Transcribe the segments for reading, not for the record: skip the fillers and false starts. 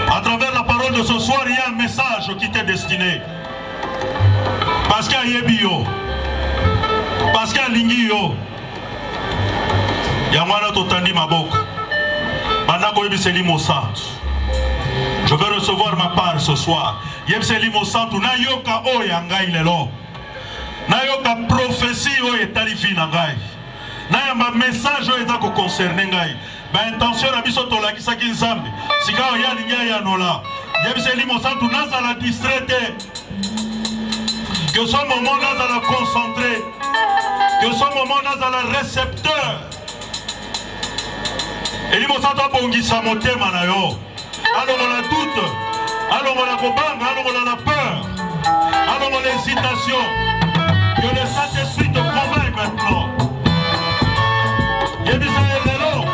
À travers la parole de ce soir, il y a un message qui t'est destiné. Parce qu'il y a Yebio, parce qu'il y a Lingio, il y a Mwana Totandi Mabok, Bandako Yebiseli Mossant. Je veux recevoir ma part ce soir. Yebiseli Mossant, Nayoka Oyangai Lelo, Nayoka prophétie Oyetalifi Nangai, Nayama message Oyetako concerné Ngai. Intention à bisoto la kisaki nzambe sika ya linya ya nola yebiseli mosantu nazala distraité que ce moment nazala concentré que ce moment nazala récepteur eli mosantu abongisa motema na yo alongola doute alongola kobanga alongola la peur alongola l'hésitation que le Saint-Esprit te convainc maintenant yebiseli lelo.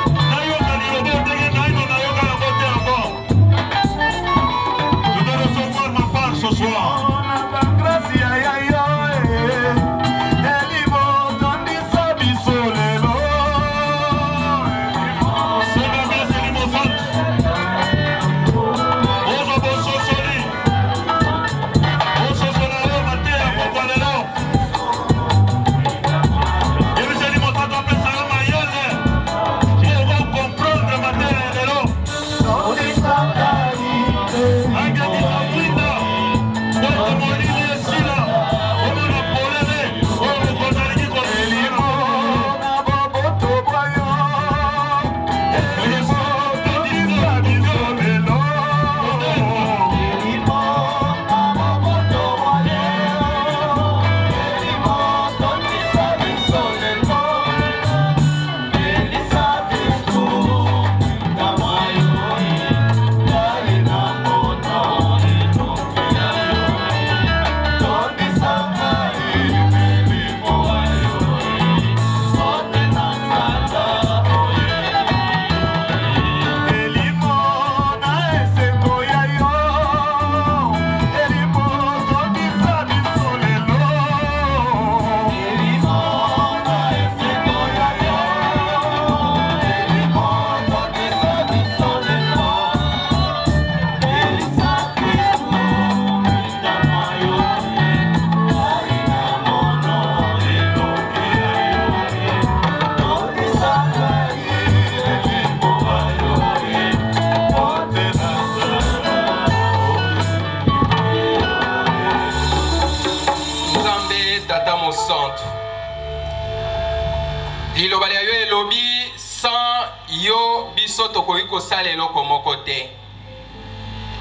Je vais recevoir ma part ce soir.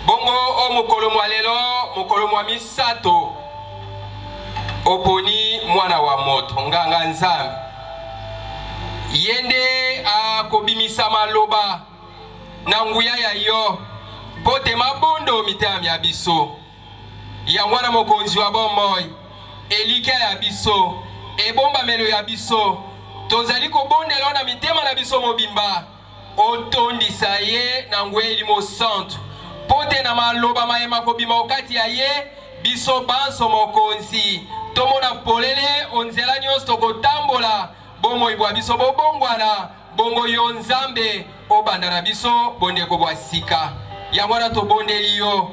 Bongo o mokolo mwalelo mokolo mwa misato oponi mwana wa moto nganga nzambe yende akobimisa maloba na nguya ya yo pote mabondo mitema ya biso ya mwana mokonzi wa bomoi elika ya biso ebomba melo ya biso tozali kobondela na mitema na biso mobimba otondisa ye na ngweli mo santo pote na maloba mayema kobima okati ya ye biso banso mokonzi tomona polele onzela nyonso tokotambola bomoi bwa biso bobongwana bongo yo nzambe obanda na biso bondeko bwa sika yango wana tobondeli yo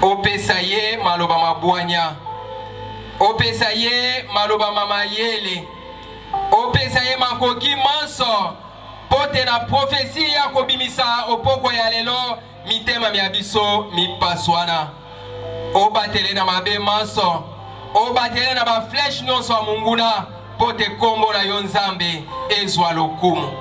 opesa ye maloba mabwanya opesa ye maloba mamayele opesa ye makoki manso pote na profesi ya kobimisa opoko ya lelo mitema mya biso mipaswana obatele na mabe manso obatele na ba flesh nyonso ya munguna pote kombo na yo nzambe ezwa lokumu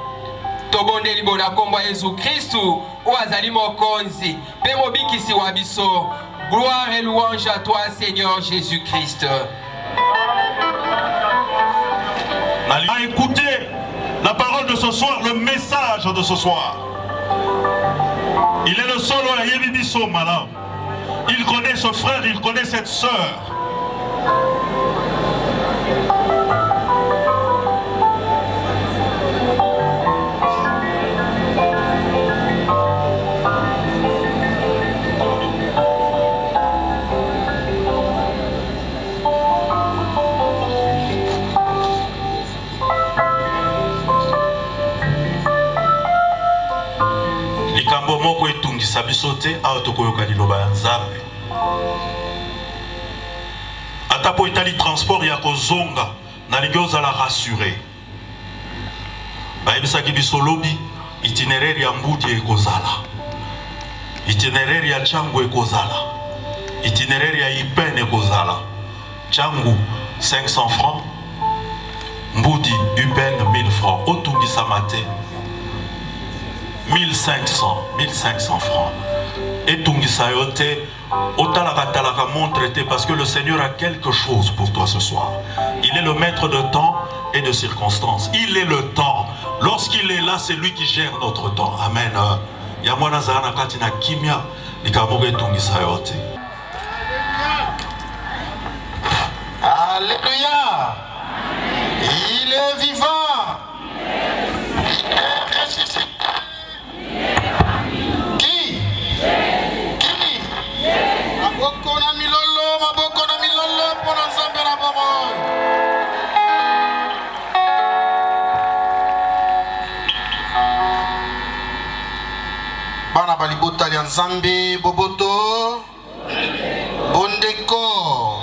tobondeli bona kombo ya Yesu Kristu o azali mokonzi pe mobikisi wa biso. Gloire et louange à toi Seigneur Jésus-Christ. À écouter la parole de ce soir, le message de ce soir. Il est le seul à Yebibiso Malam. Il connaît ce frère, il connaît cette sœur. moko etungisa biso te awa tokoyoka liloba ya Nzambe. Ata po etali transport ya kozonga nalingi ozala rassuré. Bayebisaki biso lobi itinéraire ya Mbudi ekozala, itinéraire ya Tchangu ekozala, itinéraire ya Ipen ekozala. Tchangu 500 francs, Mbudi Upen 1000 francs. Otungisa mate 1500 francs. Et tungisa yote otalaka montre te, parce que le Seigneur a quelque chose pour toi ce soir. Il est le maître de temps et de circonstances. Il est le temps. Lorsqu'il est là, c'est lui qui gère notre temps. Amen. Yamwana zana katina kimia nikamoge tungisa yote. Alléluia. Il est vivant. Il est ressuscité. Qui? Maboko na milolo pona Nzambe na bomoi. Bana balibota ya Nzambe boboto bondeko.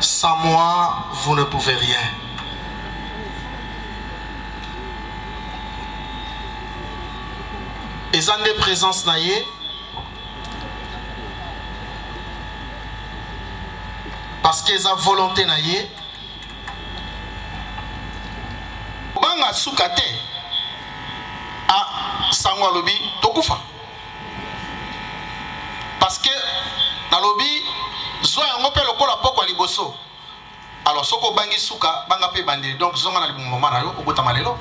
Sans moi, vous ne pouvez rien. Et en des présences naïe, parce qu'ils ont volonté naïe, banga soukate a sangwa lobi tokufa. Parce que na lobi zo yango pe lokola poko liboso. Alors soko bangi suka banga pe bande, donc zonga na libumoma na yo obota malelo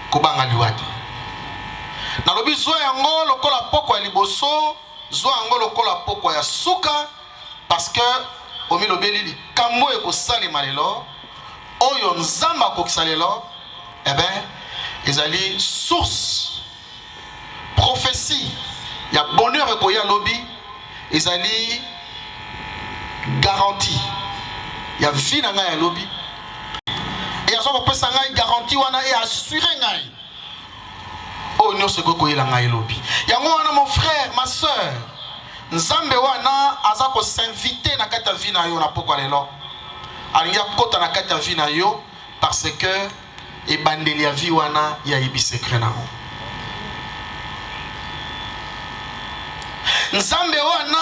ko banga liwati na lobi zo yango lokola poko ya liboso, zo yango lokola poko ya suka, parce que omi lobeli likambo e ko sali malelo oyo Nzamba ko salelo, eh ben ezali source prophétie ya bonheur e ko ya lobi, ezali garantie ya vie na ngai ya lobi, et ya soko pesa ngai garantie wana et assurer ngai o nyonso koyela ngai lobi. Yango wana mon frère, ma sœur, Nzambe wana aza ko s'inviter na kati ya vie na yo na pokwa lelo, alingi akota na kati ya vie na yo, parce que ebandeli ya vie wana ya yebi secret na yo. Nzambe wana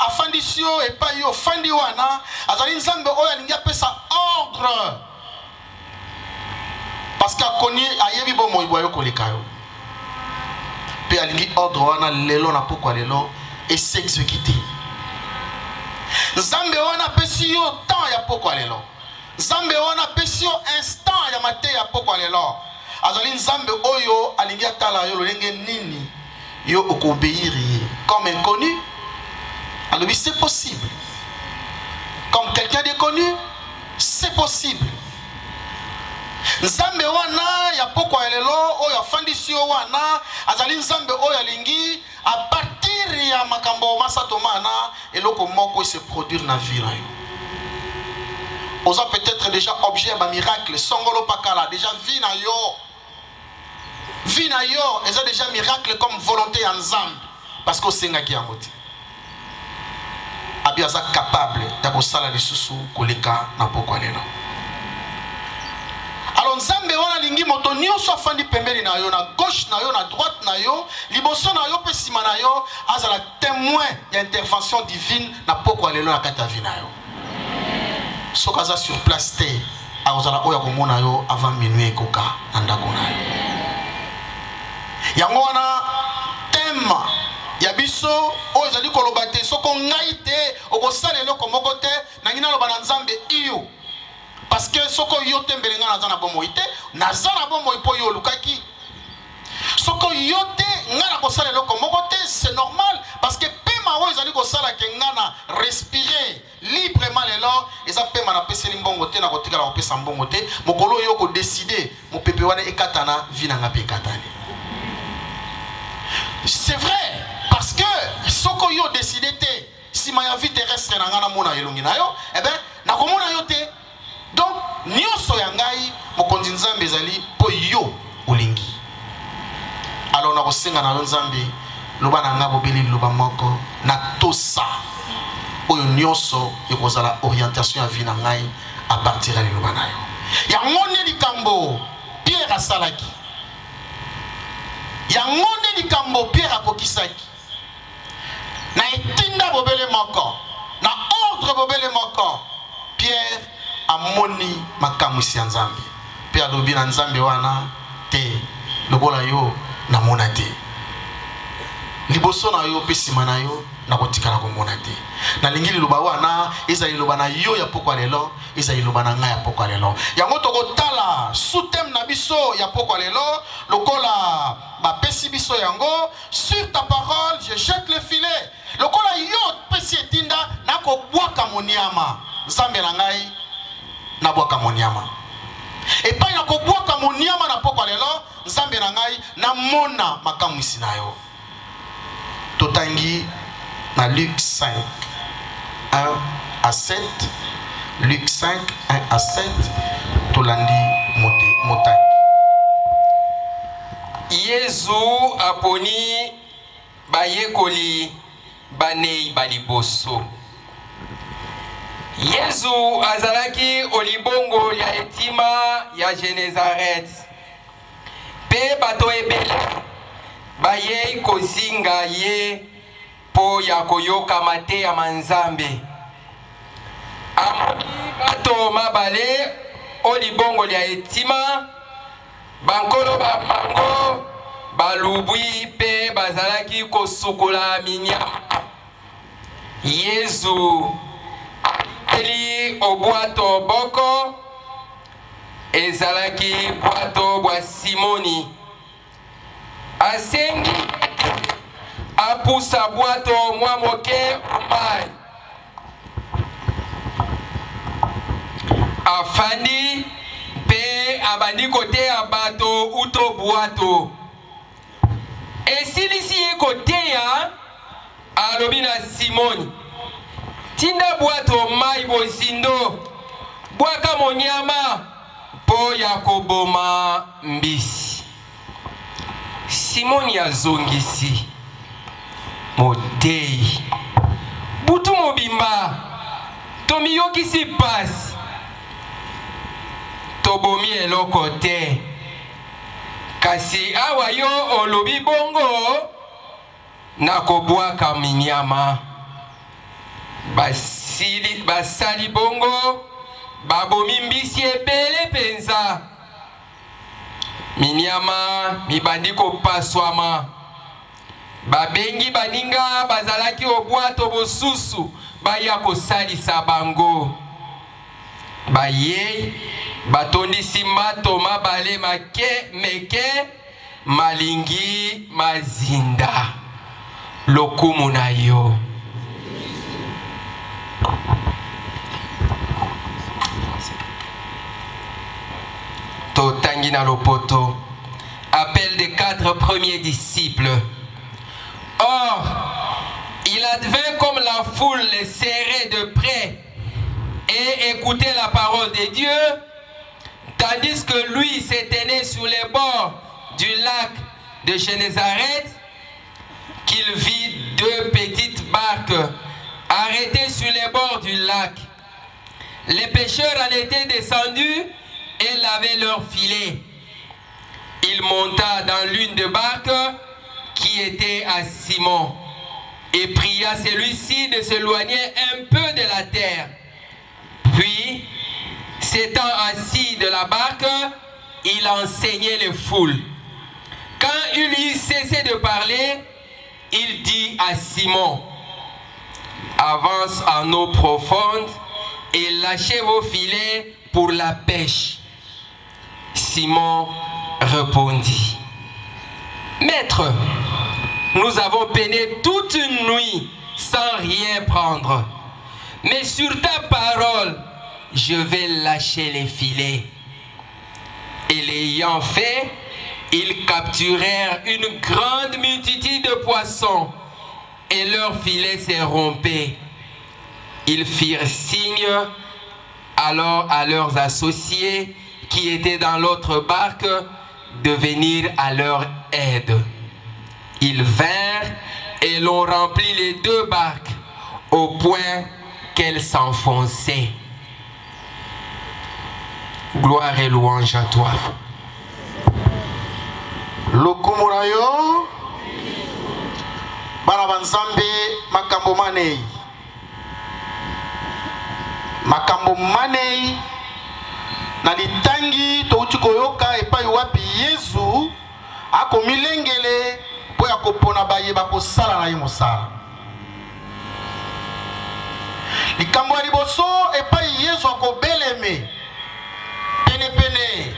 afandisio epa yo fandi wana azali Nzambe oyo alingi apesa ordre, parce que akoni ayebi bo moyibo yo koleka yo, pe alingi ordre wana lelo na pokwa lelo et s'exécuter. Nzambe wana apesi yo temps ya pokwa lelo, Nzambe wana apesi yo instant ya mate ya pokwa lelo, azali Nzambe oyo alingi atala yo lolenge nini yo okobéir comme inconnu. Alors oui, c'est possible. Comme quelqu'un de connu, c'est possible. Nzambe wana ya pokwa elelo oyo afandisi yo wana azali Nzambe oyo alingi à partir ya makambo masato mana eloko moko se produire na vie na yo. Oza peut-être déjà objet ba miracle songolo pakala déjà vie na yo. Vie na yo eza déjà miracle comme volonté ya Nzambe, parce que senga ki yango te. Abi aza capable da kosala lisusu koleka na pokwa lelo. Alors Nzambe wana lingi moto nyonso afandi pembeni na yo, na gauche na yo, na droite na yo, liboso na yo pe sima na yo, azala témoin ya intervention divine na pokwa lelo na kati ya vie na yo. Soki aza sur place te azala oyo komona yo avant minuit ekoka na ndako na yo. Yango wana thème ya biso oyo ezali koloba te soko ngai te okosala eloko moko te nangi naloba na Nzambe iyo, parce que soko yo te mbele nga naza na bomoi te, naza na bomoi po yo olukaki. Soko yo te nga na kosala eloko moko te, c'est normal, parce que pema oyo ezali kosala ke nga na respirer librement lelo eza pema na peseli mbongo te na kotikala kopesa mbongo te, mokolo yo ko décider mopepe wana ekatana vi na nga pe ekatani. C'est vrai, parce que soko yo décidé te si ma vie terrestre na ngana mona elongi na yo, eh ben na komona yo te. Donc nyonso ya ngai mokonzi Nzambe ezali po yo olingi. kosenga na yo nzambe loba na nga bobeli loba moko na tosa oyo nyonso ekozala orientation ya vie na ngai à partir ya liloba na yo yango nde likambo Pierre asalaki yango nde likambo Pierre akokisaki na etinda bobele moko na ordre bobele moko Pierre amoni makamwisi ya nzambe mpe alobi na nzambe wana te lokola yo namona te liboso na yo mpe nsima na yo nakotikala komona te nalingi liloba wana ezali liloba na yo ya pokwa lelo ezali liloba na ngai ya pokwa lelo yango tokotala sous-thème na biso ya pokwa lelo lokola bapesi biso yango sur ta parole je jette le filet lokola yo pesi etinda nakobwaka moniama nzambe na ngai nabwaka moniama epai nakobwaka moniama na pokwa lelo nzambe na ngai namona makamwisi na yo totangi na Luc 5 1 à 7 Luc 5 1 à 7 tolandi motangi Yesu aponi bayekoli banei baliboso Yesu azalaki olibongo ya etima ya Genezaret pe bato ebele bayei kozinga ye po ya koyoka mate ya manzambe amoni bato mabale olibongo ya etima bankolo bamango balubwi pe bazalaki kosukola minyama Yesu eli obwato boko ezalaki bwato bwa Simoni asengi apusa bwato mwa moke mai afandi pe abandi koteya bato uto bwato esilisi ye koteya alobi na Simoni tinda bwato mai bozindo bwaka monyama po ya koboma mbisi Simoni azongisi motei butu mobimba tomiyokisi pasi tobomi eloko te kasi awa yo olobi bongo nakobwaka minyama basali bongo babomi mbisi ebele penza minyama mibandi kopaswama babengi baninga bazalaki obwato bosusu baya kosalisa bango baye batondisi mato mabale meke malingi mazinda lokumu na yo totangi na lopoto appel des 4 premiers disciples. Or, il advint comme la foule les serrait de près et écoutait la parole de Dieu, tandis que lui s'éteignait sur les bords du lac de Génézareth, qu'il vit 2 petites barques arrêtées sur les bords du lac. Les pêcheurs en étaient descendus et lavaient leurs filets. Il monta dans l'une des barques qui était à Simon et pria celui-ci de s'éloigner un peu de la terre. Puis, s'étant assis de la barque, il enseignait les foules. Quand il eut cessé de parler, il dit à Simon, « Avance en eau profonde et lâchez vos filets pour la pêche. » Simon répondit, « Maître, nous avons peiné toute une nuit sans rien prendre. Mais sur ta parole, je vais lâcher les filets. » Et l'ayant fait, ils capturèrent une grande multitude de poissons et leurs filets se rompaient. Ils firent signe alors à leurs associés qui étaient dans l'autre barque de venir à leur aide. Ils vinrent et l'on remplit les 2 barques au point qu'elles s'enfonçaient. Gloire et louange à toi. Lokumu yo bana banzambe makambo manei. Makambo manei na litangi touti koyoka epai wapi Yesu akomilengele po ya kopona bayeba kosala na ye mosala. Likambo ya liboso epai Yesu akobeleme pene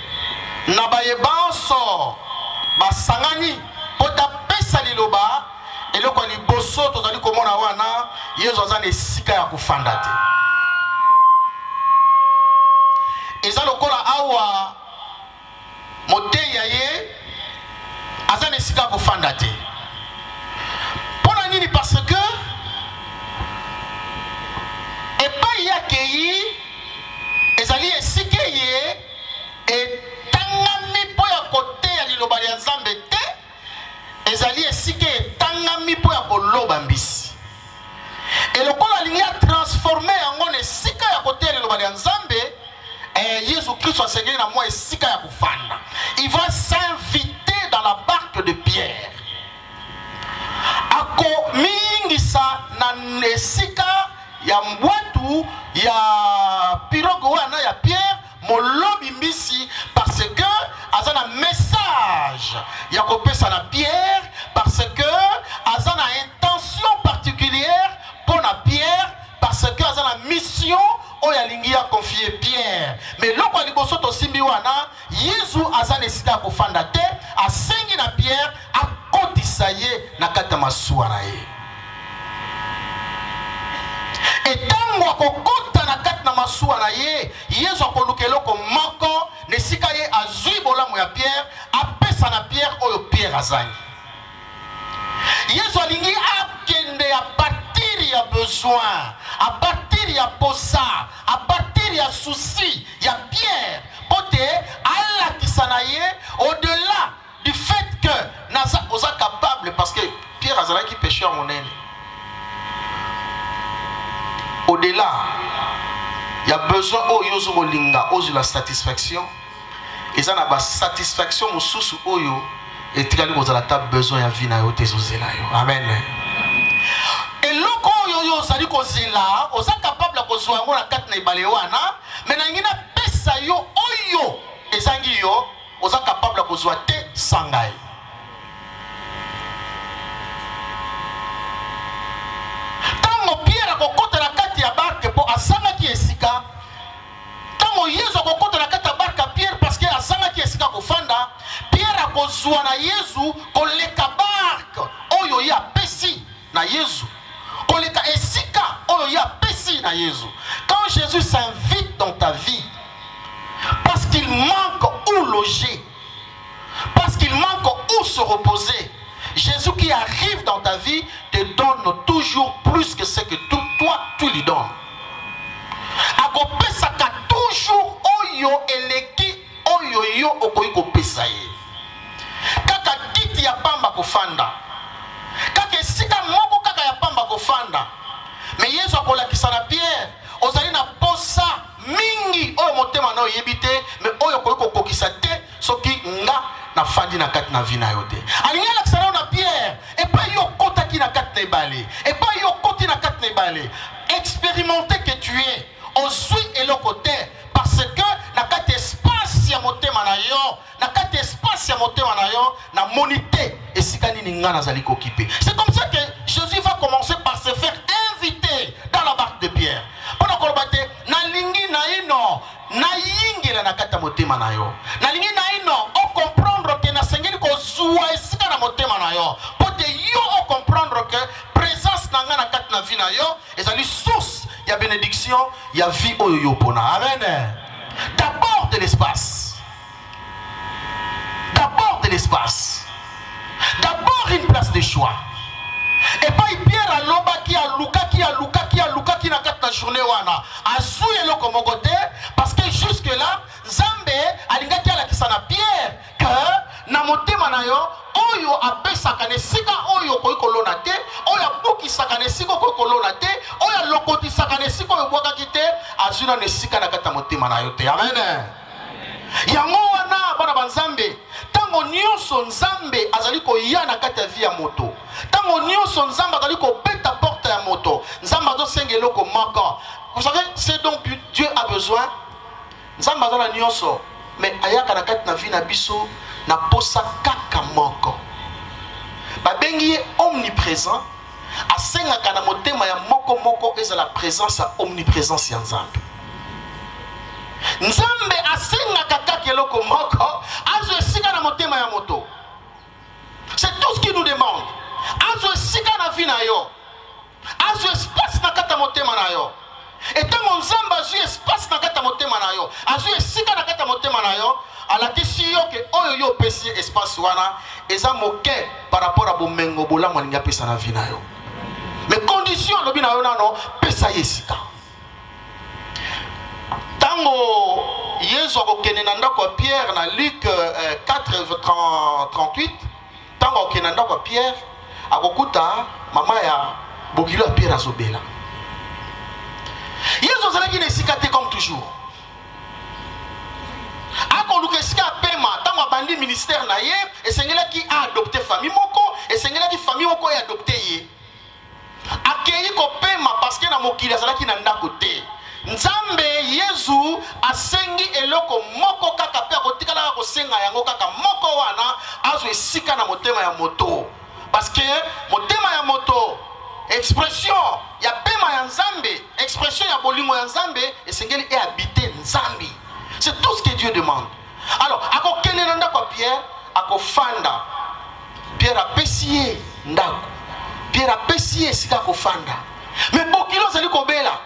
na bayebanso basangani po tapesa liloba eloko ya liboso tozali komona wana Yesu aza na esika ya kofanda te. Eza lokola awa moteya ye aza na esika ya kofanda te. Mpona nini? Parce que epai yakei ezali esika ye etangami mpo ya koteya liloba ya Nzambe te, ezali esika etangami mpo ya koloba mbisi. Elokola alingi atransforme yango na esika ya koteya liloba ya Nzambe, Jésus Christ asengeli na mwa esika ya kofanda. Il va s'inviter dans la barque de Pierre. Ako mingisa na esika ya mbwatu ya pirogue wana ya Pierre molobi mbisi, parce que azana message ya kopesa na Pierre, parce que azana intention particulière pour na Pierre, parce que azana mission oyo alingi a confier Pierre. Mais loko liboso to simbi wana Yesu azana esika ya kofanda te, asengi na Pierre akotisa ye na kata masuwa na ye. Etango akokota na kati na masuwa na ye, Yesu akoluka eloko moko nesika ye azwi bolamu ya Pierre, apesa na Pierre oyo Pierre azangi. Yesu alingi akende a partir ya besoin, a partir ya posa, a partir ya souci ya Pierre, pote alakisa na ye au-delà du fait que naza oza capable, parce que Pierre azalaki pécheur monene. Au-delà, il y a besoin oyo zolinga ozo la satisfaction. Et ça n'a pas satisfaction mususu oyo et tikali kozala ta besoin ya vie na yo tezozela yo. Amen. Et loko oyo zali kozela, oza capable kozwa ngo na kati na ibale wana, mais na ngina pesa yo oyo ezangi yo, oza capable kozwa te sangai. Tango Pierre akokota na kati ya barke po asangaki esika, tango Yesu akokota na kati ya barke Pierre parce que asangaki esika kofanda, Pierre akozwa na Yesu koleka barke oyo ya pesi na Yesu, koleka esika oyo ya pesi na Yesu. Quand Jésus s'invite dans ta vie parce qu'il manque où loger, parce qu'il manque où se reposer, Jésus qui arrive dans ta vie te donne toujours plus que ce que toi tu lui donnes. Akopesaka toujours oyo eleki oyo yo okoyi kopesa ye. Kaka kiti ya pamba kofanda, kaka esika moko kaka ya pamba kofanda. Mais Yesu akolakisa na Pierre, ozali na posa mingi oyo motema na oyebite, mais oyo koyi kokokisa te soki nga na fandi na kati na vi na yo te. Alingi alakisa na Pierre, et pas yo kotaki na kati na ebale, et pas yo koti na kati na ebale. Expérimenter que tu es ozwi eloko te, parce que na kati espace ya motema na yo, na kati espace ya motema na yo, na monité esika nini nga nazali kokipe. C'est comme ça que Jésus va commencer par se faire inviter dans la barque de Pierre. Pona kolobate na lingi na ino na yingela na kati motema na yo, na lingi na ino o comprendre que na sengeli ko zuwa esika na motema na yo, pote yo o comprendre que présence na nga na kati na vie na yo ezali source ya bénédiction ya vie oyo yo pona. Amen. D'abord de l'espace, d'abord de l'espace, d'abord une place de choix. Et pas Pierre à l'oba qui a Luka na kati na journée wana azu eloko moko te, parce que jusque là Nzambe alingaki alakisa na Pierre que na motema na yo oyo apesaka na esika oyo okoki kolona te, oyo abukisaka na esika okoki kolona te, oyo alokotisaka na esika oyo obwakaki te, azwi na esika na kati ya motema na yo te. Amen. Yango wana bana banzambe, tango nyonso nzambe azali koya na kati ya vie ya moto, tango nyonso nzambe azali kobeta porte ya moto, nzambe azosenga eloko moko. Vous savez, c'est donc Dieu a besoin. Nzambe azala nyonso, mais ayaka na kati na vie na biso na posa kaka moko. Babengi ye omniprésent, asengaka na motema ya moko moko ezala présence ya omniprésence ya nzambe. Nzambe asengaka kaka eloko moko, azo esika na motema ya moto. C'est tout ce qu'il nous demande. Azo esika na vie na yo, azo espace na kata motema na yo. Et tant nzambe azu espace na kata motema na yo, azu esika na kata motema na yo, alakisi yo ke oyo yo pesi espace wana eza moke par rapport à bomengo bolango alinga pesa na vie na yo. Mais condition lobi na yo nano pesa yesika. Tango Yesu akokende na ndako ya Pierre na Luc 4:38, tango akokende na ndako ya Pierre akokuta mama ya bokilo ya Pierre azobela. Yesu azalaki na esika te comme toujours. Akoluka esika pema tango abandi ministère na ye, esengelaki adopter famille moko, esengelaki famille moko ya adopter ye. Akei ko pema parce que na mokili azalaki na ndako te. Nzambe Yesu asengi eloko moko kaka pe akotikala kosenga yango kaka moko wana azo esika na motema ya moto. Parce que motema ya moto expression ya pema ya nzambe, expression ya bolingo ya nzambe esengeli e habiter nzambe. C'est tout ce que Dieu demande. Alors akokende na ndako Pierre akofanda. Pierre apesi ndako. Pierre apesi esika kofanda. Mais bokilo zali kobela.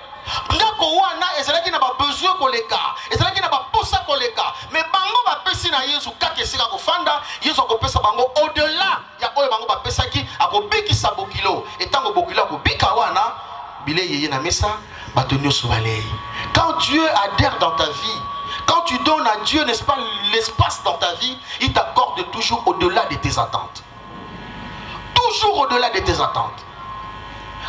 Ndako wana ezalaki na ba besoin koleka, ezalaki na ba posa koleka, mais bango ba pesi na Yesu kaka esika kofanda, Yesu akopesa bango au-delà ya oyo bango ba pesaki, akobikisa bokilo. Et tango bokilo akobika wana, bile yeye na mesa, bato nyonso balei. Quand Dieu adhère dans ta vie, quand tu donnes à Dieu, n'est-ce pas, l'espace dans ta vie, il t'accorde toujours au-delà de tes attentes. Toujours au-delà de tes attentes.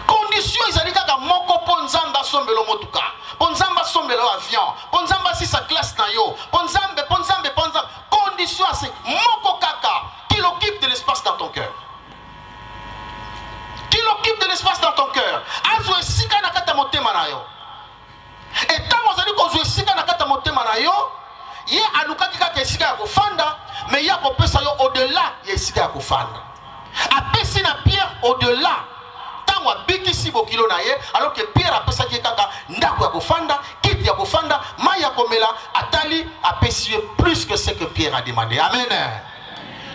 Condition ezali kaka moko po nzamba sombelo motuka, po nzamba sombelo avion, po nzamba si sa classe na yo, po nzambe. Condition c'est moko kaka qui occupe de l'espace dans ton cœur. Qui occupe de l'espace dans ton cœur. Azo esika na kata motema na yo. Et tant ozali ko esika na kata motema na yo, ye alukaki kaka esika ya kofanda, mais ya ko pesa yo au-delà ya esika ya kofanda. Apesi na Pierre au-delà. Bikisi bokilo na ye, alors que Pierre a pesaki kaka ndako ya kofanda, kiti ya kofanda, mai ya komela, atali a pesé plus que ce que Pierre a demandé. Amen.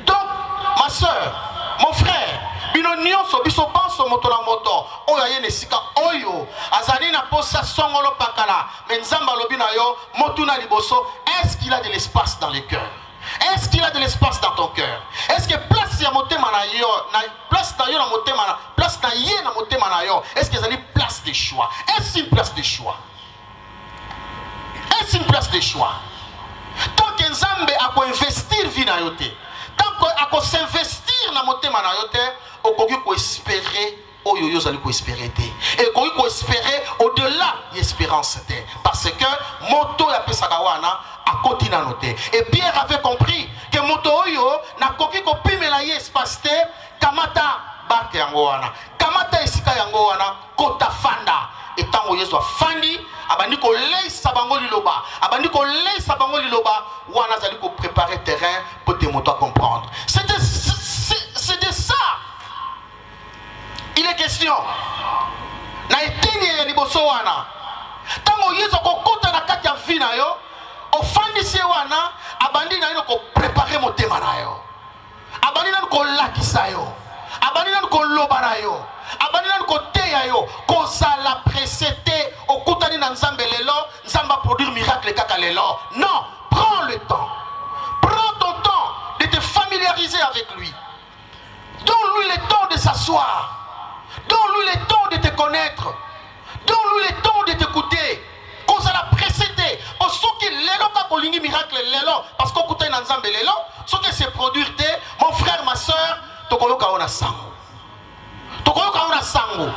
Donc, ma soeur, mon frère, bino nyonso biso banso moto na moto, oyo ye nesika oyo, azali na posa songolo pakala, mais nzamba lobi na yo, motu na liboso, est-ce qu'il a de l'espace dans le cœur? Est-ce qu'il a de l'espace dans ton cœur? Est-ce que place ya motema na yo, place na yo na motema na, place na ye na motema na yo, est-ce que c'est une place de choix? Est-ce une place de choix? Est-ce une place de choix? Tant que nzambe ako investir vie na yo te, tant que ako s'investir na motema na yo te, okoki ko espérer oyo yo zali ko espérer te. Et okoki ko espérer au-delà de l'espérance te, parce que moto ya pesaka wana akoti na noté. Et Pierre avait compris que moto oyo na koki ko pimela ye espace te, kamata barke yango wana, kamata esika yango wana, kota fanda. Et tango Yesu afandi, abandi ko leisa bango liloba, abandi ko leisa bango liloba, wana zali ko préparer terrain pour te moto à comprendre. C'est de ça il est question. Na eteni ya liboso wana, tango Yesu ko kota na kati ya vie na yo, ofandisi wana, abandi na yo ko préparer motema na yo, abandi na ko lakisa yo, abandi na ko loba na yo, abandi na ko teya yo, ko sala précédé okutani na nzambe lelo, nzamba produire miracle kaka lelo. Non, prends le temps. Prends ton temps de te familiariser avec lui. Donne-lui le temps de s'asseoir. Donne-lui le temps de te connaître. Donne-lui le temps de t'écouter. Qu'on sala précédé. Pour ceux qui lelo ka kolingi miracle lelo, parce qu'on kutani na nzambe lelo, ce qui se produire, mon frère, ma soeur, tokoyoka ona sango. Tokoyoka ona sango.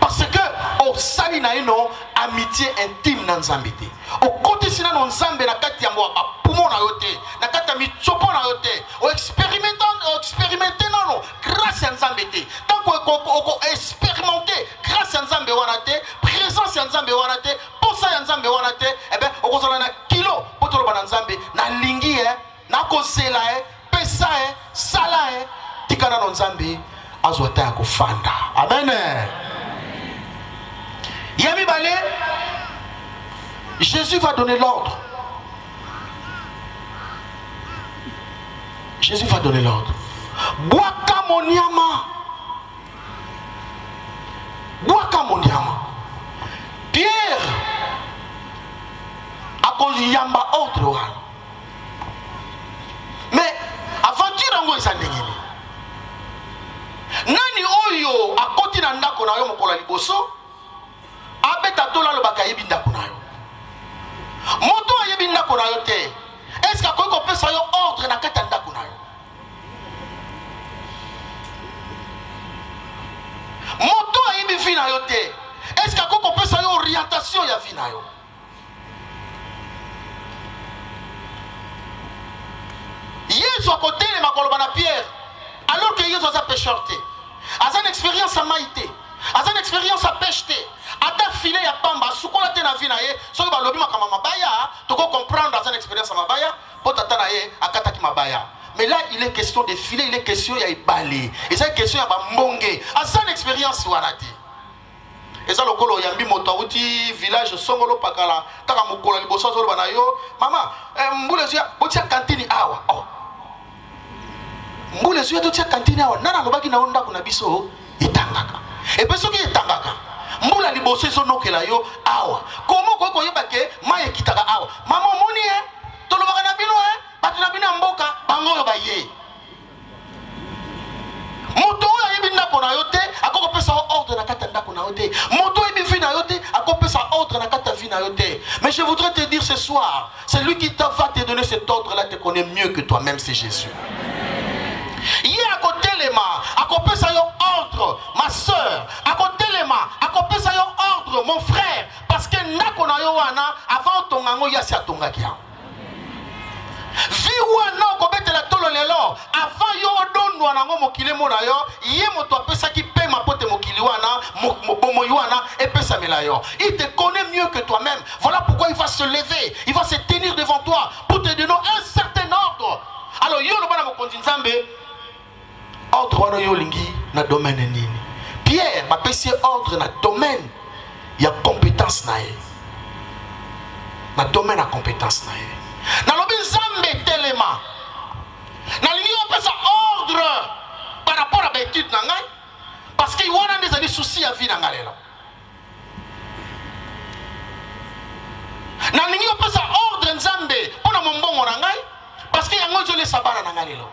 Parce que au sali na ino amitié intime na nzambe te. Au côté sina no nzambe na kati ya mwa pumo na yote, na kati ya michopo na yote. Au expérimenter nano grâce à nzambe te. Tant qu'on expérimenter grâce à nzambe wana te, présence ya nzambe wana te, posa ya nzambe wana te, eh ben okozala na kilo potolo ba nzambe na lingi na kosela pesa sala tikana no nzambe azwata ya kofanda. Amen. Yami Balé, Jésus va donner l'ordre. Jésus va donner l'ordre. Boaka moniama. Boaka moniama. Pierre a connu yamba ordre. Mais aventure en gros ndengeni. Nani oyo akoti na ndako na yo mokola liboso? Abeta tola lo bakayebi ndako na yo. Moto ayebi ndako na yo te. Est-ce que ko pesa yo ordre na kata ndako na yo? Moto ayebi vi na yo te. Est-ce que ko pesa yo orientation ya vi na yo? Yesu akotele makoloba na Pierre alors que Yesu a pécheur te. A une expérience à maïté. A une expérience à pêche te. Ata filé ya pamba sukola te na vie na ye soki ba lobi makama mabaya toko comprendre dans une expérience mabaya po tata na ye akata ki mabaya. Mais là il est question de filer, il est question ya ibali. Et c'est question ya ba mbonge. A une expérience wana te. Et ça lokolo yambi moto uti village songolo pakala kaka mukola liboso zo bana yo mama mbule zuya botia kantini awa. Oh. Mbule zuya to tia kantini awa nana lobaki na onda kuna biso itangaka. Et puis ce qui est tangaka mbula liboso ezo nokela yo awa komo ko yeba ke maye kitaka awa mama moni tolobaka na bino batu na bino mboka bango yo baye moto oyo yebi ndako na yo te akoko pesa ordre na kata ndako na yo te moto yebi vi na yo te akoko pesa ordre na kata vi na yo te. Mais je voudrais te dire ce soir, celui qui va te donner cet ordre là te connaît mieux que toi-même, c'est Jésus. Yé à côté les mains, à côté ça yo ordre, ma soeur, à côté les mains, à côté ça yo ordre, mon frère, parce que ndako na yo wana avant ton ango yasi atonga kia. Vi wana ko betela tolo lelo, avant yo dondo nango mokile mo na yo, yé moto apesa ki pe ma pote mokili wana, bomo wana et pesa mela yo. Il te connaît mieux que toi-même. Voilà pourquoi il va se lever, il va se tenir devant toi pour te donner un certain ordre. Alors yo lo bana mo konzi nzambe ordre wana yo lingi na domaine nini. Pierre m'a pesi ordre na domaine ya compétence na ye. Na domaine à compétence na ye. Na lobi nzambe telema. Na lingi yo pesa ordre par rapport à l'étude na ngai parce que wana des soucis à vie na ngai là. Na lingi yo pesa ordre nzambe pona mombongo na ngai parce que yango zo le sabana na ngai là.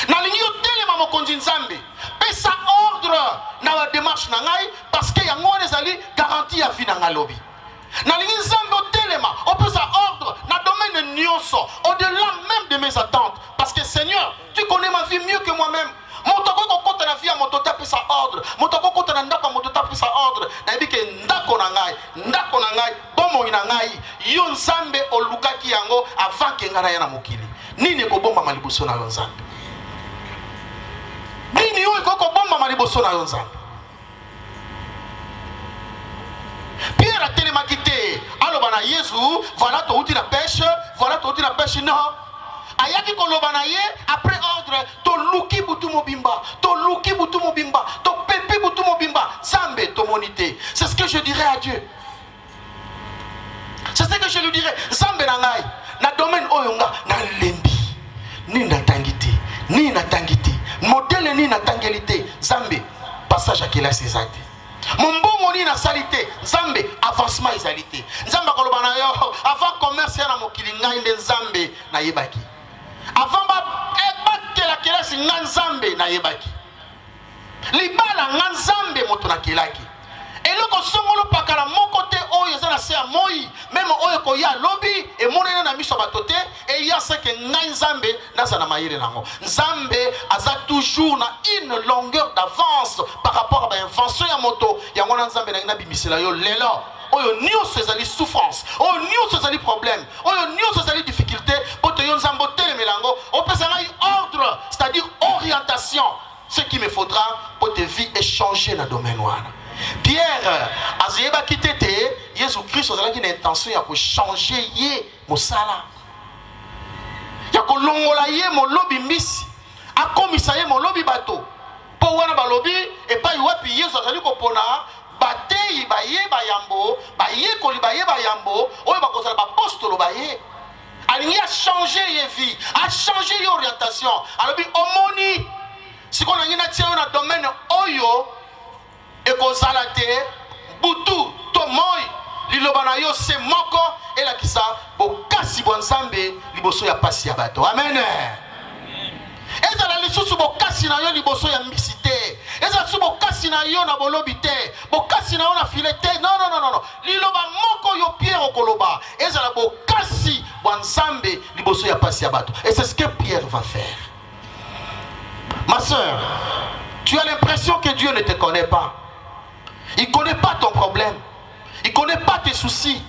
Na lingi yo telema mokonzi nzambe pesa ordre na la démarche na ngai parce que yango ezali garantie à vie na ngai lobi. Na lingi nzambe o telema o pesa ordre na domaine nyonso au-delà même de mes attentes parce que Seigneur tu connais ma vie mieux que moi-même. Motoko ko kota na vie moto ta pesa ordre motoko kota na ndako moto ta pesa ordre na bike ndako na ngai bomo ina ngai yo nzambe olukaki yango avant que ngana ya na mokili nini ko bomba malibuso na yo nzambe nini yo ko bomba malibuso na yo nzambe. Pierre a tellement quitté aloba na Yesu voilà to uti na pêche non ayaki koloba na ye après ordre to luki butu mobimba to pepe butu mobimba zambe to monité. C'est ce que je dirais à Dieu, c'est ce que je lui dirais zambe na ngai na domaine oyonga na lembi ni na tangiti modèle ni na tangélité zambe passage à quelle saisate mon bon ni na salité zambe avancement ezalité nzamba koloba na yo avant commerce na mokili ngai nde zambe na yebaki avant ba ebatela kelasi nga nzambe na yebaki libala nga nzambe moto na kelaki eloko songolo pakala moko te oyo eza na se ya moi même oyo koya lobi emonene na miso batote et ya ce que ngai nzambe naza na mayele nango. Nzambe aza toujours na une longueur d'avance par rapport à ba invention ya moto ya ngona nzambe na bimisela yo lelo. Oyo nyonso ezali souffrance, oyo nyonso ezali problème, oyo nyonso ezali difficulté, poto yo nzambe otelemelango, opesa ngai ordre, c'est-à-dire orientation. Ce qu'il me faudra pour te vie est changer dans le domaine. Pierre, azeba kitete, Jésus Christ a une intention de changer mon sala. Ya ko longola ye mo lobi miss, akomisa ye mo lobi bato. Po wana ba lobi et pas wapi Jésus azali ko pona batei baye bayambo, baye koli baye bayambo, oyo ba kozala ba apostolo baye. Alingi a changer ye vie, a changer ye orientation. Alobi omoni si on a une action dans le domaine oyo et qu'on salate butu tomoy lilobana yo se moko et la kisa bokasi bonzambe liboso ya pasi ya bato. Amen. Eza la lisusu bokasi na yo liboso ya misite. Eza su bokasi na yo na bolobite. Bokasi na yo na filete. Non. Liloba moko yo Pierre okoloba. Eza la bokasi bonzambe liboso ya pasi ya bato. Et c'est ce que Pierre va faire. Ma soeur, tu as l'impression que Dieu ne te connaît pas. Il ne connaît pas ton problème. Il ne connaît pas tes soucis.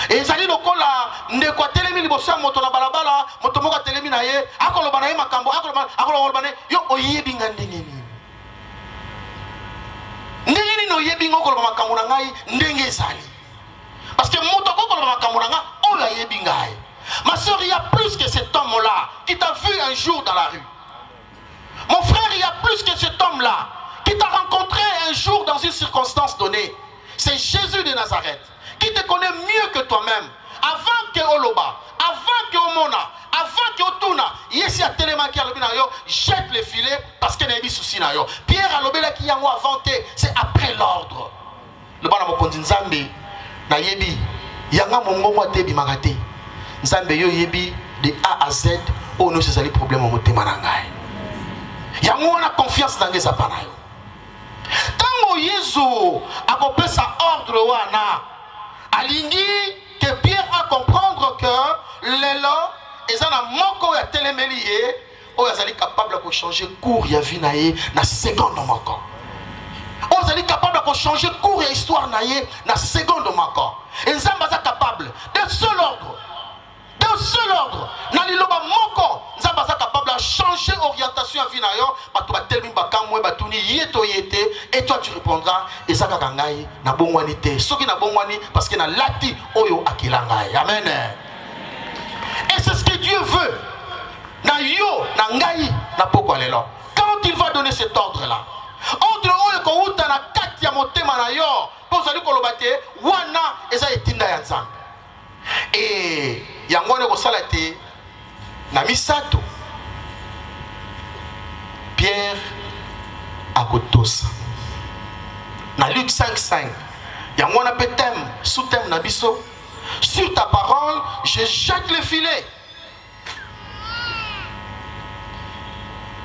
Et Zali lokola ndeko telemi liboso moto na balabala, moto moko telemi na ye, akoloba na ye makambo, akoloba na yo oyebi ngandengeni. Ndengeni no yebi ngokoloba makambo na ngai ndenge ezali. Parce que moto kokoloba makambo na nga oyo ayebi ngai. Ma soeur, il y a plus que cet homme-là qui t'a vu un jour dans la rue. Mon frère, il y a plus que cet homme-là qui t'a rencontré un jour dans une circonstance donnée. C'est Jésus de Nazareth qui te connaît mieux que toi-même. Avant que Oloba, avant que Omona, avant que Otuna, Yesi a télémaki à l'obinayo, jette le filet parce qu'il y a des soucis. Pierre a l'obéla qui a inventé, c'est après l'ordre. Le bon amour dit Nzambe, na yebi, yanga mongo mo tebi magate. Nzambe yo yebi de A à Z, oh nous c'est les problèmes au moté manangai. Yango on a confiance dans les appareils. Tango Yesu a compris sa ordre wana, alingi que Pierre a comprendre que l'élo et en a moko ya télémélié, o yazali capable de changer cours ya vie naie na seconde moko. O yazali capable de changer cours ya histoire naie na seconde moko. Et Nzamba za capable d'un seul ordre. D'un seul ordre. Na liloba moko, Nzamba za capable de changer orientation à vie naio, ba to ba telmi ba kamwe ba tuni yeto yete et toi tu répondras et ça ka ngai na bongwani te. Soki na bongwani parce que na lati oyo akilangai. Amen. Et c'est ce que Dieu veut. Na yo na ngai na poko lelo. Quand il va donner cet ordre là. Ordre oyo ko uta na kati ya motema na yo, po zali koloba te wana eza etinda ya Nzambe. Et yango ne ko sala te na misato. Pierre a kotosa. Na Luc 5:5. Yango na petem sous thème na biso. Sur ta parole, je jette le filet.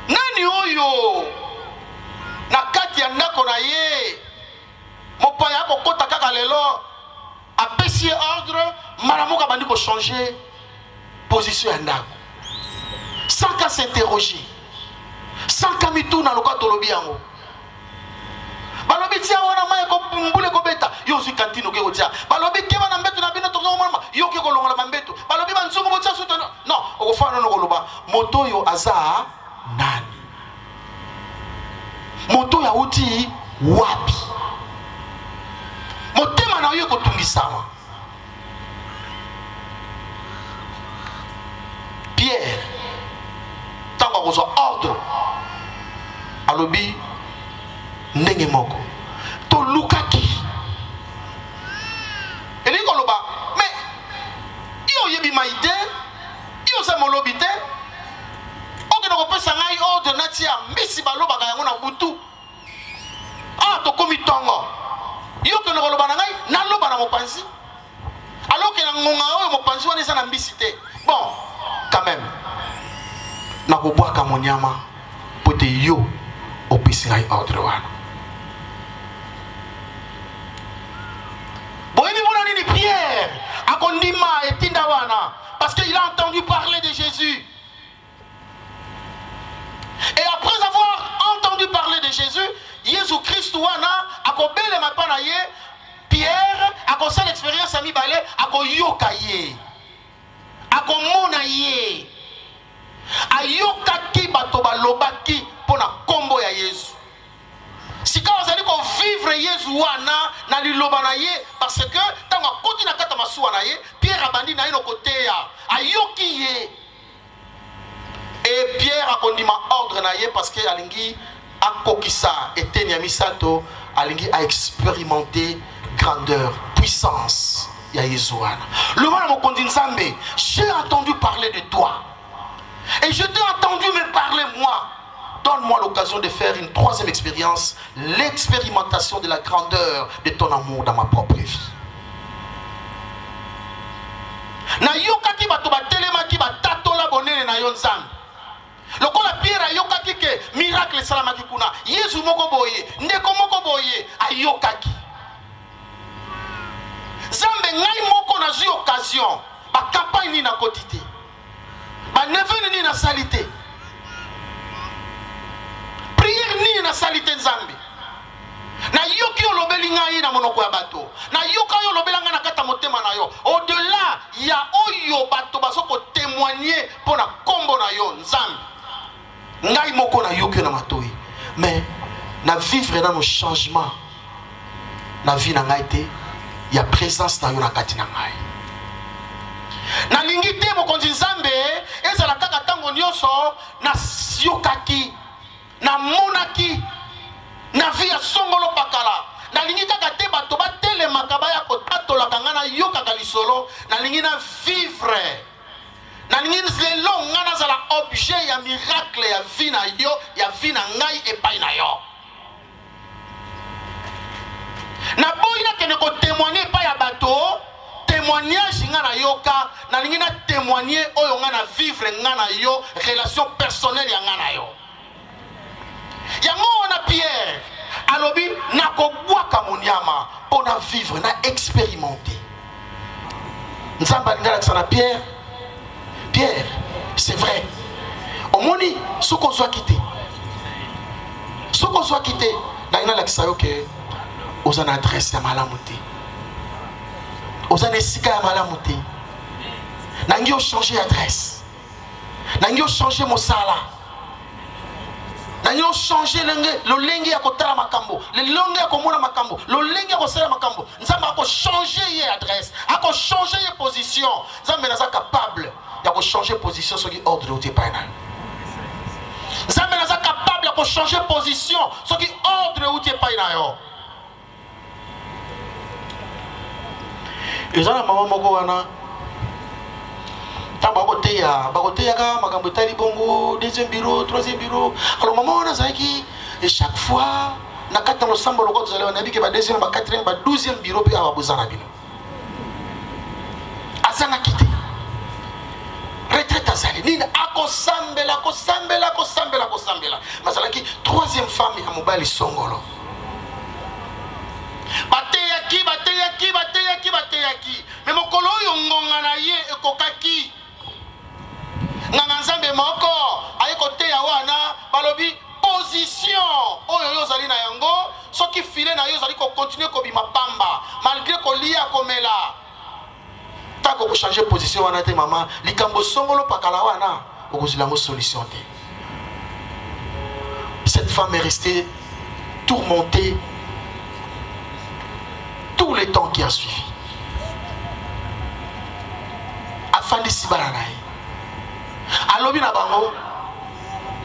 Nani oyo na kati ya ndako na ye mopaya kokota kaka lelo apesi ordre malamuka bandi ko changer position ya ndako sans qu'à s'interroger, sans qu'à mituna lokato lobi yango balobi tia wana maye ko mbule ko beta yo si kantino ke otia balobi keba na mbeto na bino to mama yo ke ko longola mbeto balobi banzungu botia soto non okofana no koloba moto yo aza nani moto ya uti wapi motema na yo kotungisama. Pierre tango kozwa ordre alobi ndenge moko to lukaki eli koloba mais yo yebi maite yo sa molobi te oke na kopesa ngai ordre natia misi balobaka yango na butu ah tokomi tongo yo ke na koloba na ngai naloba na mopanzi alors que na ngonga oyo mopanzi wana eza na mbisi te bon quand même na kobwaka monyama po te yo opesi ngai ordre wana boyebi mona nini Kristo wana akobele mapana ye Pierre akosala expérience ya mibale akoyoka ye akomona ye ayokaki bato balobaki mpona kombo ya Yesu sika ozali kovivre Yesu wana na liloba na ye parce que ntango akoti na kata masuwa na ye Pierre abandi na ye no koteya ayoki ye et Pierre akondima ordre na ye parce que alingi akokisa eteni ya misato alingi a expérimenter grandeur puissance ya Yesu wana le wana mokonzi nzambe j'ai entendu parler de toi et je t'ai entendu me parler moi. Donne-moi l'occasion de faire une troisième expérience, l'expérimentation de la grandeur de ton amour dans ma propre vie. Na yokaki bato batelemaki batatola bonene na yo nzambe. Lokola Pierre ayokaki ke miracle salamaki kuna. Yesu moko boye, ndeko moko boye ayokaki. Nzambe ngai moko na zui occasion, ba campagne ni na kotité. Ba neve ni na salité. Prière ni na salité nzambe. Na yoki olobeli ngai na monoko ya bato. Na yoka yo lobela nga na kata motema na yo. Au-delà ya oyo bato basoko témoigner pour na kombo na yo nzambe. Ngai moko na yoki na matoi. Mais na vivre dans nos changements. Na vie na ngai te ya présence na yo na kati na ngai. Na lingi te mokonzi nzambe ezala kaka tango nyonso na yokaki na monaki na vie ya songolo pakala na lingi kaka te bato batelemaka baya kotatolaka nga na yokaka lisolo na lingi na vivre na lingi lelo nga nazala objet ya miracle ya vie na yo ya vie na ngai epai na yo na boyi nakende kotémoigne epai ya bato témoignage nga na yoka na lingi na témoigner oyo nga na vivre nga na yo relation personnelle ya nga na yo yango wana Pierre alobi nakobwaka monyama mpona vivre na expérimenter nzambe alingi alakisa na Pierre c'est vrai omoni soki ozwaki te nalingi nalakisa yo ke oza na adresse ya malamu te oza na esika ya malamu te nangi ochange adresse nangi ochange mosala nangi ochange lolenge ya kotala makambo lolenge ya komona makambo lolenge ya kosala makambo nzambe akochange ye adresse akochange ye position nzambe naza capable ya kochange position soki ordre outi epai na yo nzambe naza capable ya kochange position soki ordre outi epai na yo eza na mama moko wana ntango bakoteyaka makambo etali bongo deuxième bureau troisième bureau alors mama wana azalaki et chaque fois na kati na losambo loko tozali wanabike ba deuxième ba quatrième ba douzième bureau mpe awa boza na bino azangaki te retraite azali nini akosambela mazalaki troisième femme ya mobali songolo bateyaki me mokolo oyo ngonga na ye ekokaki nganga nzambe moko aye koteya wana balobi position oyo yo ozali na yango soki file na yo ozali kokontinue kobima pamba malgré kolia komela tako kochange position wana te mama likambo songolo pakala wana okozila yango solution te cette femme est restée tourmentée tout le temps qui a suivi. Afandisi Baranaï. Alobi na bango,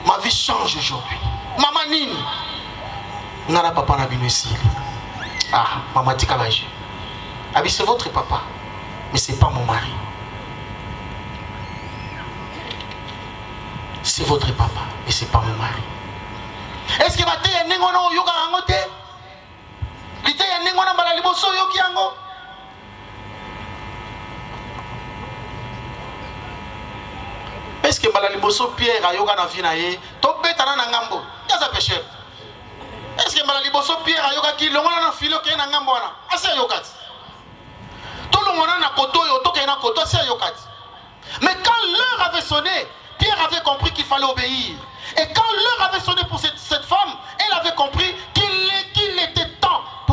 ma vie change aujourd'hui. Maman nini? Nana papa na bino ici. Ah, maman tika baji. Abi c'est votre papa, mais c'est pas mon mari. C'est votre papa, mais c'est pas mon mari. Est-ce que bate ya nengono yoka angote? Lite ya nengona mbala liboso yoki yango est-ce que mbala liboso Pierre ayoka na vie na ye to betana na ngambo yaza pécheur est-ce que mbala liboso Pierre ayoka ki longona na filo ke na ngambo wana asa yokati to longona na koto yo to ke na koto asa yokati mais quand l'heure avait sonné Pierre avait compris qu'il fallait obéir et quand l'heure avait sonné pour cette femme elle avait compris qu'il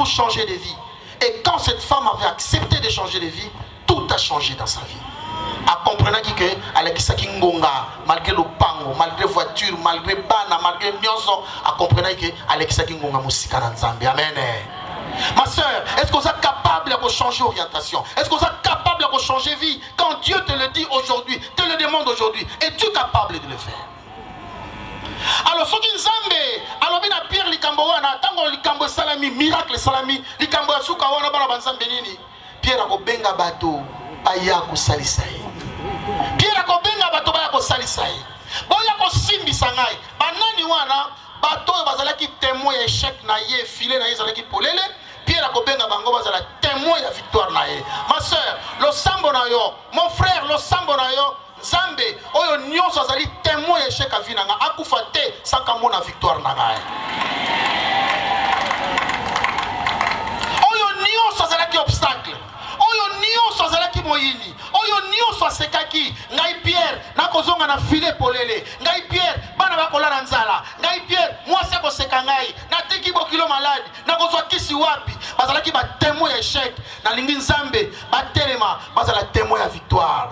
changer de vie. Et quand cette femme avait accepté de changer de vie, tout a changé dans sa vie. A comprendre que Alekisa Kingonga, malgré le pango, malgré voiture, malgré bana, malgré nyonso, a comprendre que Alekisa Kingonga musika na Nzambe. Amen. Ma soeur, est-ce que vous êtes capable de changer d'orientation? Est-ce que vous êtes capable de changer de vie? Quand Dieu te le dit aujourd'hui, te le demande aujourd'hui, es-tu capable de le faire? Alors, ce qui Nzambe, alors bien Pierre likambo wana, tango likambo salami, miracle salami, likambo asuka wana bana banzambe nini? Pierre akobenga bato aya kosalisa ye. Pierre akobenga bato baya kosalisa ye. Boya kosimbisa ngai. Banani wana bato bazalaki témoin ya échec na ye, filé na ye zalaki polele. Pierre akobenga bango bazala témoin ya victoire na ye. Ma soeur, le sambo na yo, mon frère, le sambo na yo, Nzambe oyo nyonso azali témoin ya échec avi nanga akufa te saka mona victoire na ngai. Oyo nyonso azalaki obstacle. Oyo nyonso azalaki moyini. Oyo nyonso asekaki. Ngai Pierre nakozonga na filet polele. Ngai Pierre bana bakola na nzala. Ngai Pierre mwasi akoseka ngai. Nateki bokilo malade. Nakozwa kisi wapi. Bazalaki ba témoin ya échec. Na lingi Nzambe batelema bazala témoin ya victoire.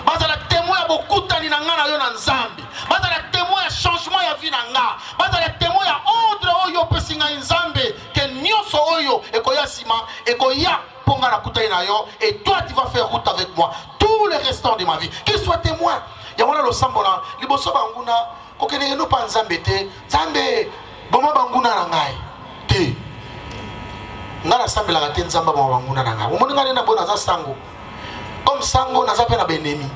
Bazala témoin ya bokutani na nga na yo na Nzambe. Bazala témoin ya changement ya vie na nga. Bazala témoin ya ordre oyo pesi nga Nzambe ke nyonso oyo ekoya sima ekoya ponga na kutani na yo et toi tu vas faire route avec moi tout le restant de ma vie. Qu'il soit témoin. Ya wana lo sambona liboso banguna kokene no pa Nzambe te. Nzambe boma banguna na ngai. Te. Ngala sambela ka te Nzamba boma banguna na ngai. Omoni ngale na bona za sango. Comme sango naza pe na benemi.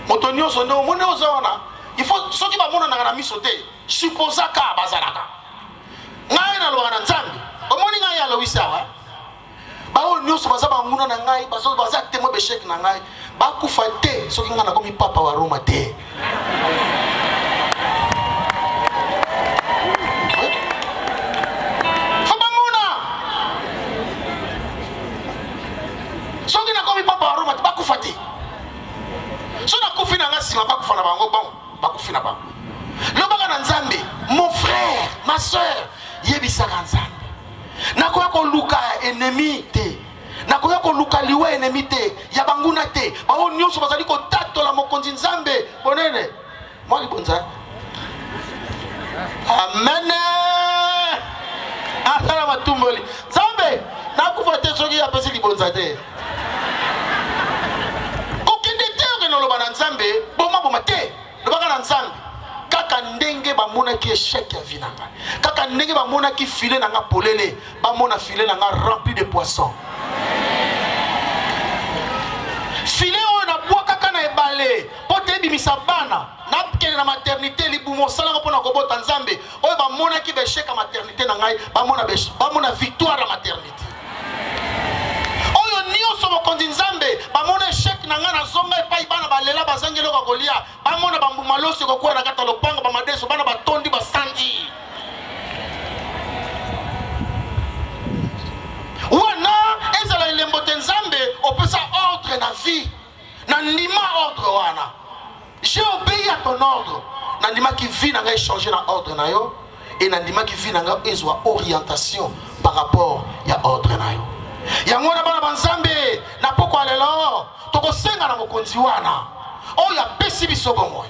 Moto nyonso ndo omoni ozona. Il faut soki ba mona na miso te. Supposa ka bazalaka. Ngai na lo na Nzambe. Omoni ngai alo wisawa. Ba o nyonso baza banguna na ngai, baza témoin d'échec na ngai. Ba kufa te soki ngana komi papa wa Roma te. Soki na komi papa wa Roma te bakufa te. So na kufi na nga sima bakufa na bango bon, bakufi na bango. Lobaka na Nzambe, mon frère, ma soeur, yebisaka Nzambe. Nakoya ko luka ennemi te. Nakoya ko luka liwe ennemi te. Ya banguna te. Ba o nyonso bazali ko tatola mokonzi Nzambe. Bonene. Moi libonza. Amen. Atala matumboli. Nzambe, nakufa te soki ya pesi libonza te. Lobana Nzambe boma boma te lobaka na Nzambe kaka ndenge bamona ki échec ya vie nanga kaka ndenge bamona ki filet nanga polele bamona filet nanga rempli de poissons filet oyo na bois kaka na ebale po te bimisa bana na kene na maternité libumo salanga pona kobota Nzambe oyo bamona ki échec ya maternité na ngai bamona victoire ya maternité nyonso mokonzi Nzambe bamona échec na nga na zonga epai bana balela bazangelo ka kolia bamona bambuma loso kokuwa na kata lopango bamadeso bana batondi basandi wana ezala elembo te Nzambe opesa ordre na vie na ndima ordre wana j'ai obéi à ton ordre na ndima ki vie na nga échanger na ordre na yo et na ndima ki vie na nga ezwa orientation par rapport ya ordre na yo. Yango na bana banzambe na poko alelo toko senga na mokonzi wana oya pesi biso bomoi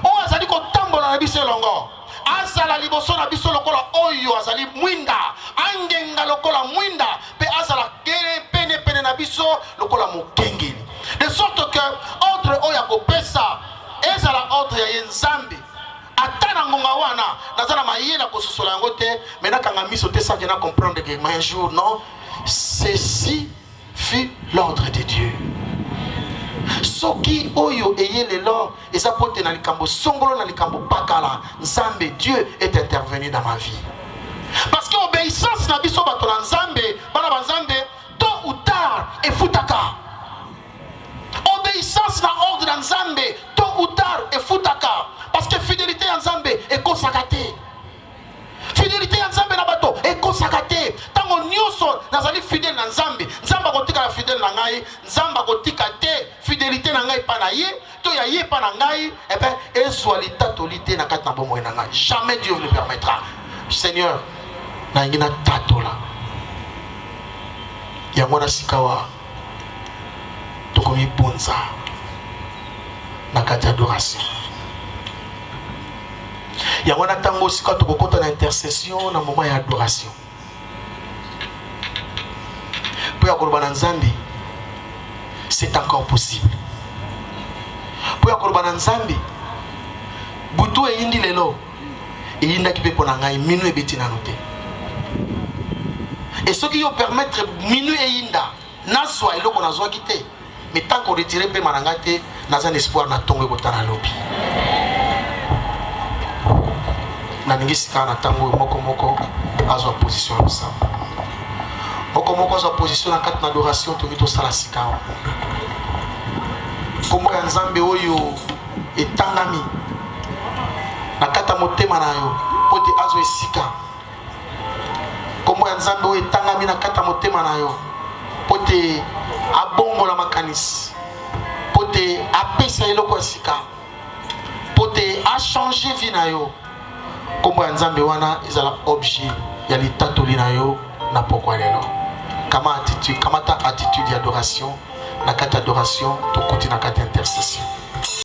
o azali ko tambola na biso longo azala liboso na biso lokola oyo azali mwinda angenga lokola mwinda pe azala pene pene na biso lokola mokengeli de sorte que ordre oya ko pesa ezala ordre ya Nzambe atana ngonga wana nazana mayela ko sosola yango te mais na kanga miso te sans que na comprendre que un jour non. Ceci fut l'ordre de Dieu. Soki oyo eye lelo eza pote na likambo songolo na likambo pakala Nzambe Dieu est intervenu dans ma vie. Parce que obéissance na biso bato na Nzambe bana banzambe tôt ou tard efutaka. Obéissance na ordre na Nzambe tôt ou tard efutaka parce que fidélité à Nzambe ekosaka te. Fidélité à Nzambe na bato ekosaka te. Tango nyonso nazali fidèle na Nzambe Nzamba kotika la fidèle na ngai Nzamba kotika te fidélité na ngai pa na ye to ya ye pa na ngai et ben ezwa litatolité na kati na bomoi na ngai jamais Dieu ne le permettra. Seigneur na ngina tatola yango na sikawa tokomi bonza na kati adoration yango na tango sika tokokota na intercession na moment ya adoration pour ya koloba na Nzambe c'est encore possible pour ya koloba na Nzambe butu eyindi lelo eyindaki mpe mpo na ngai minu ebeti nano te et ce qui yo permettre minu eyinda nazwa eloko nazwaki te mais tant qu'on retire mpe mananga te naza na espoir na ntongo ekotala lobi nalingi sika na ntango moko azwa position ya mosamba moko azwa position na kati na adoration toki tosala sika awa kombo ya Nzambe oyo etangami na kati ya motema na yo po te azwa esika kombo ya Nzambe oyo etangami na kati ya motema na yo po te abongola makanisi po te apesa eloko ya sika po te achange vie na yo kombo ya Nzambe wana ezala objet ya litatoli na yo na pokwa lelo kamata attitude ya adoration na kati ya adoration tokoti na kati ya intercession.